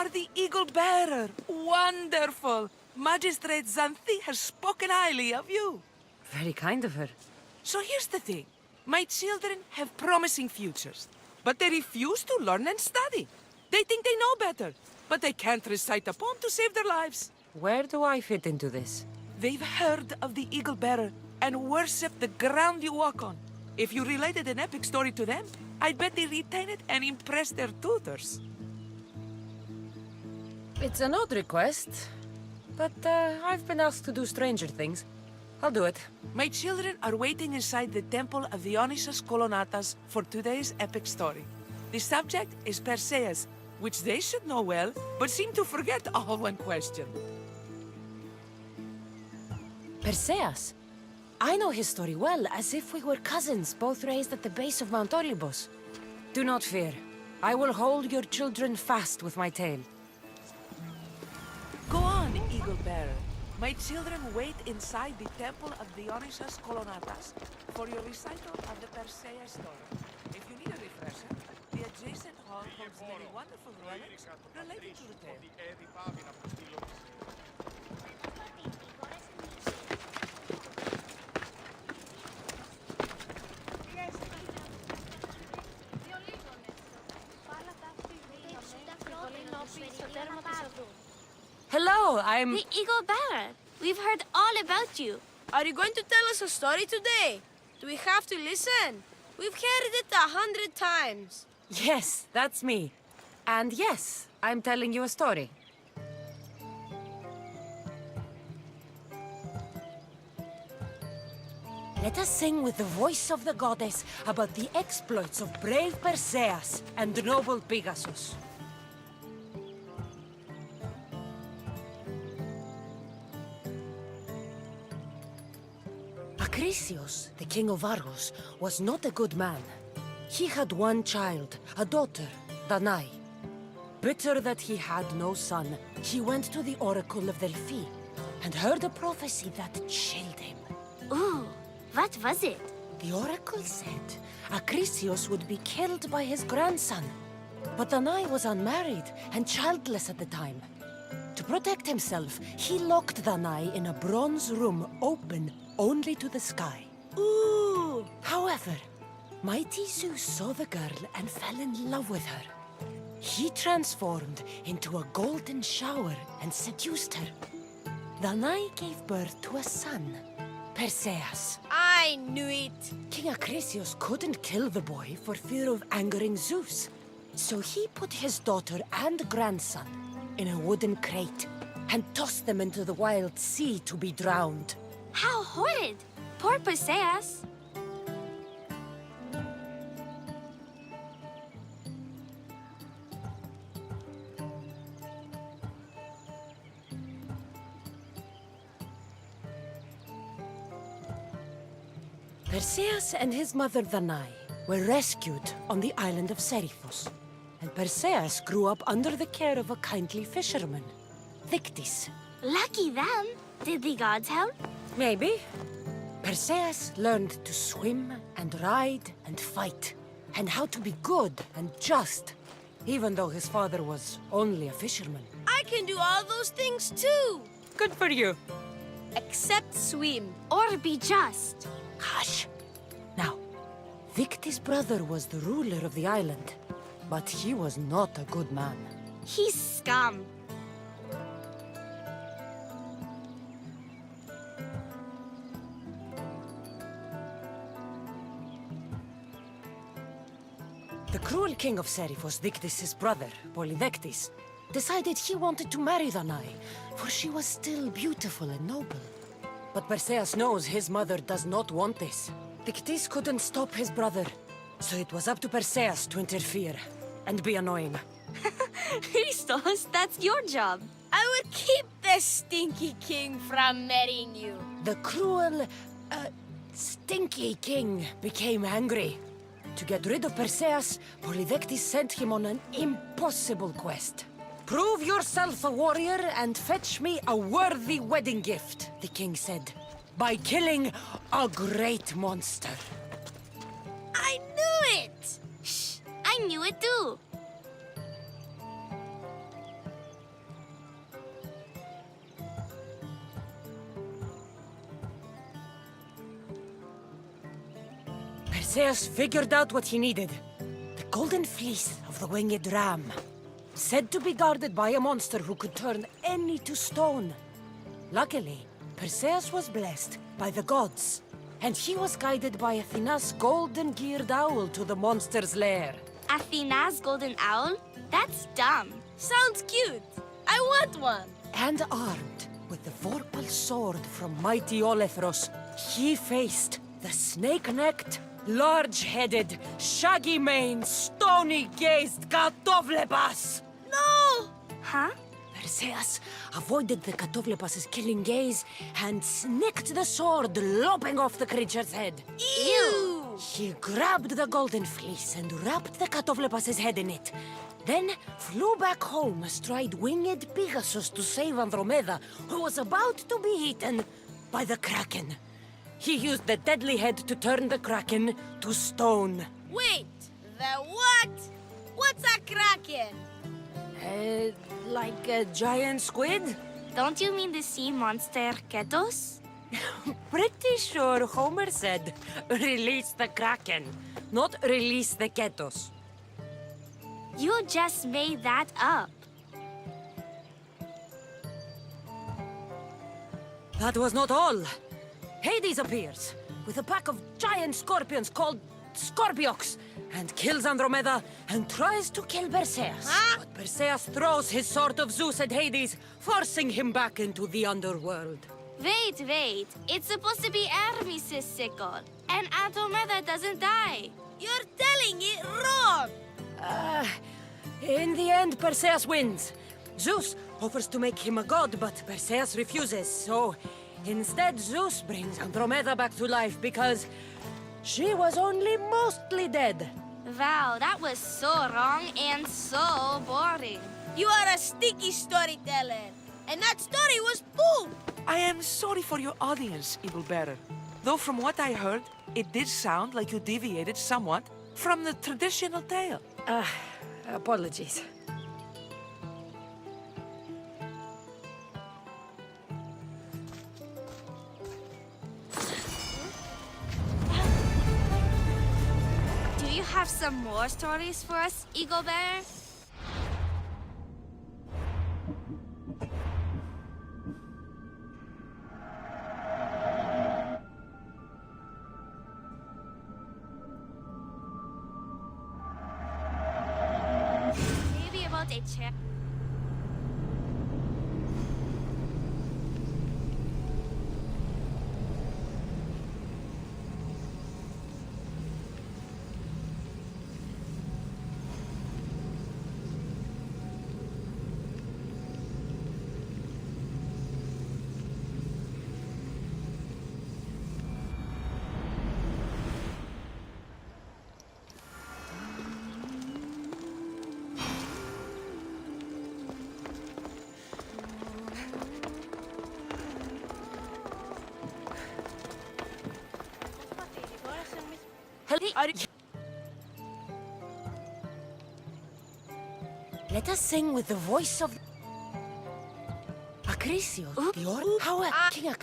are the Eagle Bearer. Wonderful. Magistrate Xanthi has spoken highly of you. Very kind of her. So here's the thing. My children have promising futures, but they refuse to learn and study. They think they know better, but they can't recite a poem to save their lives. Where do I fit into this? They've heard of the Eagle Bearer and worship the ground you walk on. If you related an epic story to them, I bet they retain it and impress their tutors. It's an odd request, but I've been asked to do stranger things. I'll do it. My children are waiting inside the Temple of Dionysus Kolonatas for today's epic story. The subject is Perseus, which they should know well, but seem to forget all when questioned. Perseus? I know his story well, as if we were cousins, both raised at the base of Mount Olympus. Do not fear. I will hold your children fast with my tale. Go on, Eagle Bearer. My children wait inside the Temple of Dionysus Kolonatas for your recital of the Perseus story. If you need a refresher, the adjacent hall holds many wonderful relics related to the tale. Hello, I'm... The Eagle Bearer. We've heard all about you. Are you going to tell us a story today? Do we have to listen? We've heard it 100 times. Yes, that's me. And yes, I'm telling you a story. Let us sing with the voice of the goddess about the exploits of brave Perseus and noble Pegasus. Acrisius, the king of Argos, was not a good man. He had one child, a daughter, Danae. Bitter that he had no son, he went to the oracle of Delphi and heard a prophecy that chilled him. Ooh, what was it? The oracle said Acrisius would be killed by his grandson. But Danae was unmarried and childless at the time. To protect himself, he locked Danae in a bronze room open only to the sky. Ooh! However, mighty Zeus saw the girl and fell in love with her. He transformed into a golden shower and seduced her. Danae gave birth to a son, Perseus. I knew it. King Acrisius couldn't kill the boy for fear of angering Zeus. So he put his daughter and grandson in a wooden crate and tossed them into the wild sea to be drowned. How horrid! Poor Perseus. Perseus and his mother Danae were rescued on the island of Seriphos. And Perseus grew up under the care of a kindly fisherman, Dictys. Lucky them. Did the gods help? Maybe. Perseus learned to swim and ride and fight, and how to be good and just, even though his father was only a fisherman. I can do all those things too. Good for you. Except swim. Or be just? Hush. Now, Dictys' brother was the ruler of the island, but he was not a good man. He's scum. The cruel king of Seriphos, Dictys' brother, Polydectes, decided he wanted to marry Danae, for she was still beautiful and noble. But Perseus knows his mother does not want this. Dictys couldn't stop his brother, so it was up to Perseus to interfere and be annoying. Christos, that's your job. I will keep the stinky king from marrying you. The cruel, stinky king became angry. To get rid of Perseus, Polydectes sent him on an impossible quest. Prove yourself a warrior and fetch me a worthy wedding gift, the king said, by killing a great monster. I knew it! Shh, I knew it too. Perseus figured out what he needed. The golden fleece of the winged ram. Said to be guarded by a monster who could turn any to stone. Luckily, Perseus was blessed by the gods, and he was guided by Athena's golden-geared owl to the monster's lair. Athena's golden owl? That's dumb. Sounds cute. I want one. And armed with the vorpal sword from mighty Olethros, he faced the snake-necked, large-headed, shaggy-maned, stony-gazed Katovlepas! No! Huh? Perseus avoided the Katovlepas' killing gaze and snicked the sword, lopping off the creature's head. Ew! He grabbed the golden fleece and wrapped the Katovlepas' head in it. Then flew back home astride winged Pegasus to save Andromeda, who was about to be eaten by the Kraken. He used the deadly head to turn the Kraken to stone. Wait, the what? What's a kraken? Like a giant squid? Don't you mean the sea monster Ketos? Pretty sure Homer said, release the Kraken, not release the Ketos. You just made that up. That was not all. Hades appears with a pack of giant scorpions called Scorpiox and kills Andromeda and tries to kill Perseus. Huh? But Perseus throws his sword of Zeus at Hades, forcing him back into the underworld. Wait. It's supposed to be Hermes' sickle. And Andromeda doesn't die. You're telling it wrong. In the end, Perseus wins. Zeus offers to make him a god, but Perseus refuses, so instead Zeus brings Andromeda back to life because she was only mostly dead. Wow, that was so wrong and so boring. You are a sticky storyteller. And that story was poo. I am sorry for your audience, Evil Bearer. Though from what I heard, it did sound like you deviated somewhat from the traditional tale. Apologies. Do you have some more stories for us, Eagle Bear? Maybe about a chip. Let us sing with the voice of Acrisio, the How King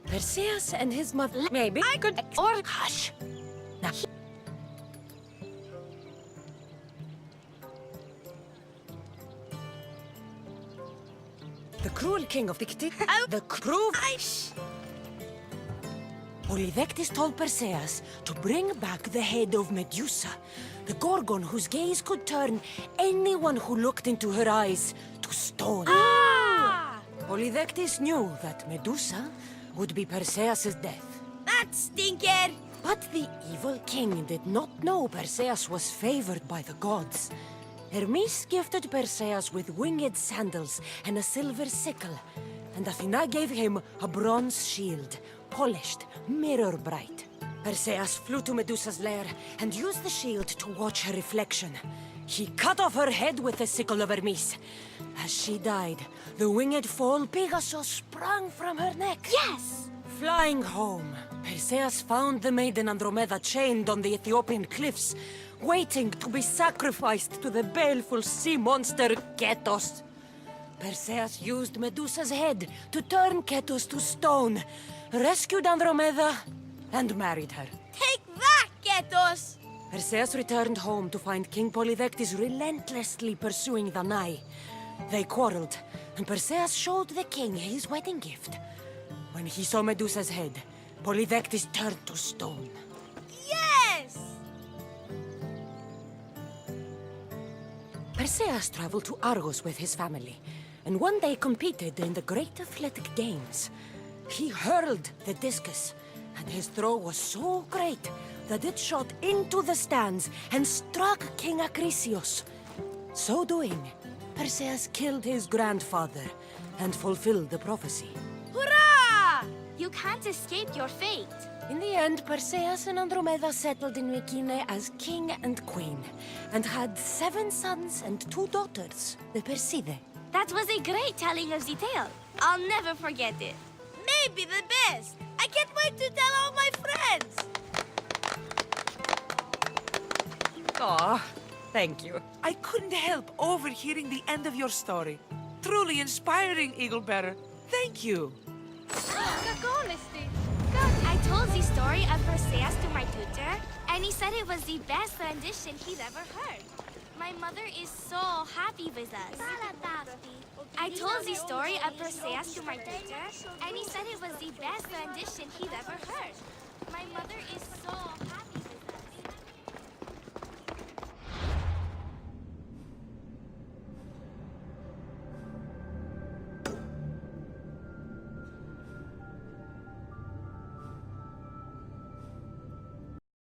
Perseus and his mother. Maybe I could. Or hush. Now. The cruel king of the the cruel. Polydectes told Perseus to bring back the head of Medusa, the Gorgon whose gaze could turn anyone who looked into her eyes to stone. Polydectes knew that Medusa would be Perseus' death. That stinker. But the evil king did not know Perseus was favored by the gods. Hermes gifted Perseus with winged sandals and a silver sickle, and Athena gave him a bronze shield, polished, mirror bright. Perseus flew to Medusa's lair and used the shield to watch her reflection. He cut off her head with the sickle of Hermes. As she died, the winged foal Pegasus sprang from her neck. Yes! Flying home, Perseus found the maiden Andromeda chained on the Ethiopian cliffs, waiting to be sacrificed to the baleful sea monster Ketos. Perseus used Medusa's head to turn Ketos to stone, rescued Andromeda, and married her. Take that, Ketos! Perseus returned home to find King Polydectes relentlessly pursuing the Nai. They quarreled, and Perseus showed the king his wedding gift. When he saw Medusa's head, Polydectes turned to stone. Yes! Perseus traveled to Argos with his family, and one day competed in the Great Athletic Games. He hurled the discus, and his throw was so great that it shot into the stands and struck King Acrisius. So doing, Perseus killed his grandfather and fulfilled the prophecy. Hurrah! You can't escape your fate. In the end, Perseus and Andromeda settled in Mycenae as king and queen, and had 7 sons and 2 daughters, the Perseidae. That was a great telling of the tale. I'll never forget it. Maybe the best! I can't wait to tell all my friends! Aw, thank you. I couldn't help overhearing the end of your story. Truly inspiring, Eaglebearer. Thank you. I told the story of Perseus to my tutor, and he said it was the best rendition he'd ever heard. My mother is so happy with us. I told the story of Perseus to my tutor, and he said it was the best rendition he'd ever heard. My mother is so happy.